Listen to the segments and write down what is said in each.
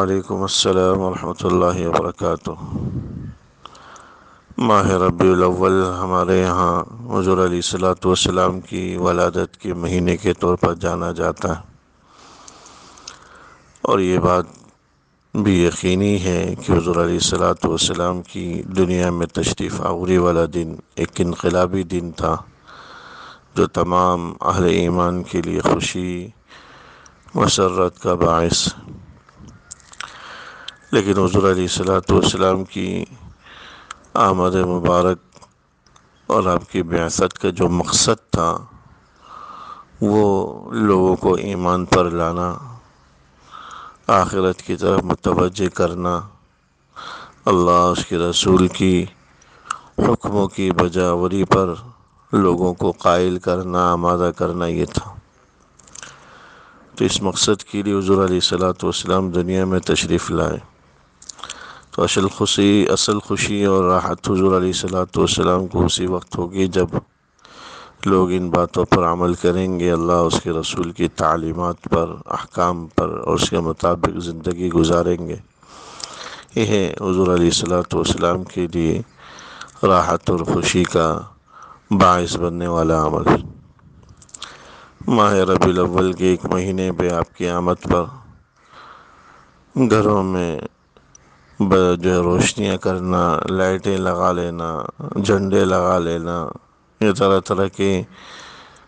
وعلیکم السلام ورحمۃ اللہ وبرکاتہ۔ ماہ ربیع الاول ہمارے یہاں حضور علیہ الصلوۃ والسلام کی ولادت کے مہینے کے طور پر جانا جاتا ہے، اور یہ بات بھی یقینی ہے کہ حضور علیہ الصلوۃ والسلام کی دنیا میں تشریف آوری والا دن ایک انقلابی دن تھا، جو تمام اہل ایمان کے لیے خوشی مسرت کا باعث۔ لیکن حضور علیہ الصلوۃ والسلام کی آمد مبارک اور آپ کی بعثت کا جو مقصد تھا وہ لوگوں کو ایمان پر لانا، آخرت کی طرف متوجہ کرنا، اللہ اس کے رسول کی حکموں کی بجاوری پر لوگوں کو قائل کرنا، آمادہ کرنا، یہ تھا۔ تو اس مقصد کے لیے حضور علیہ الصلوۃ والسلام دنیا میں تشریف لائے۔ تو اصل خوشی اور راحت حضور علیہ الصلوۃ والسلام کو اسی وقت ہوگی جب لوگ ان باتوں پر عمل کریں گے، اللہ اس کے رسول کی تعلیمات پر، احکام پر، اور اس کے مطابق زندگی گزاریں گے۔ یہ ہے حضور علیہ الصلوۃ والسلام کے لیے راحت اور خوشی کا باعث بننے والا عمل۔ ماہ ربیع الاول کے ایک مہینے پہ آپ کی آمد پر گھروں میں جو ہے روشنیاں کرنا، لائٹیں لگا لینا، جھنڈے لگا لینا، یہ طرح طرح کے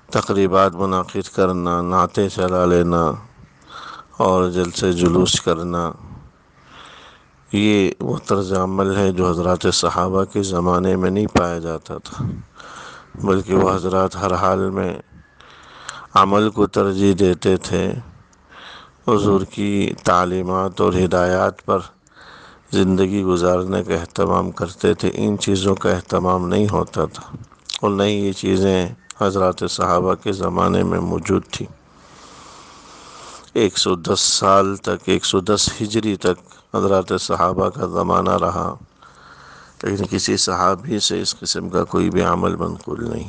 تقریبات منعقد کرنا، نعتیں چلا لینا اور جلسے جلوس کرنا، یہ وہ طرز عمل ہے جو حضرات صحابہ کے زمانے میں نہیں پایا جاتا تھا، بلکہ وہ حضرات ہر حال میں عمل کو ترجیح دیتے تھے، حضور کی تعلیمات اور ہدایات پر زندگی گزارنے کا اہتمام کرتے تھے۔ ان چیزوں کا اہتمام نہیں ہوتا تھا، اور نہ ہی یہ چیزیں حضرات صحابہ کے زمانے میں موجود تھیں۔ 110 سال تک، 110 ہجری تک حضرات صحابہ کا زمانہ رہا، لیکن کسی صحابی سے اس قسم کا کوئی بھی عمل منقول نہیں۔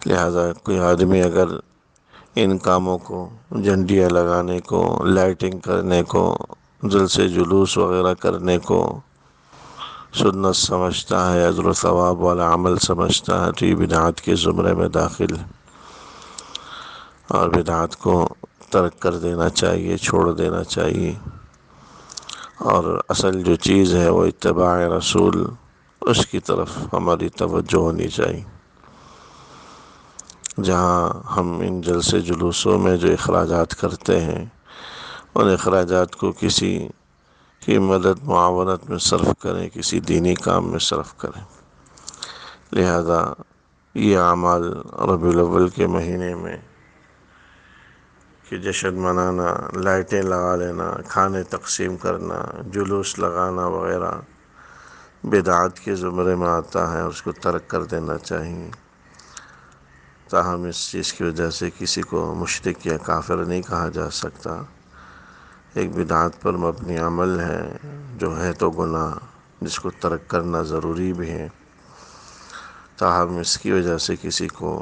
لہذا کوئی آدمی اگر ان کاموں کو، جھنڈیاں لگانے کو، لائٹنگ کرنے کو، جلسے جلوس وغیرہ کرنے کو سنت سمجھتا ہے، اجر و ثواب والا عمل سمجھتا ہے، تو یہ بدعات کے زمرے میں داخل ہے، اور بدعات کو ترک کر دینا چاہیے، چھوڑ دینا چاہیے، اور اصل جو چیز ہے وہ اتباع رسول، اس کی طرف ہماری توجہ ہونی چاہیے۔ جہاں ہم ان جلسے جلوسوں میں جو اخراجات کرتے ہیں، ان اخراجات کو کسی کی مدد معاونت میں صرف کریں، کسی دینی کام میں صرف کریں۔ لہذا یہ اعمال ربیع الاول کے مہینے میں کہ جشن منانا، لائٹیں لگا لینا، کھانے تقسیم کرنا، جلوس لگانا وغیرہ بدعات کے زمرے میں آتا ہے، اس کو ترک کر دینا چاہیے۔ تاہم اس چیز کی وجہ سے کسی کو مشرک یا کافر نہیں کہا جا سکتا، ایک بدعات پر مبنی عمل ہے جو ہے تو گناہ، جس کو ترک کرنا ضروری بھی ہے، تاہم اس کی وجہ سے کسی کو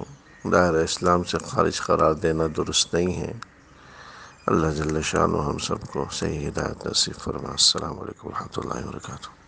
دائرہ اسلام سے خارج قرار دینا درست نہیں ہے۔ اللہ جل شانہ ہم سب کو صحیح ہدایت نصیب فرمائے۔ السلام علیکم ورحمۃ اللہ وبرکاتہ۔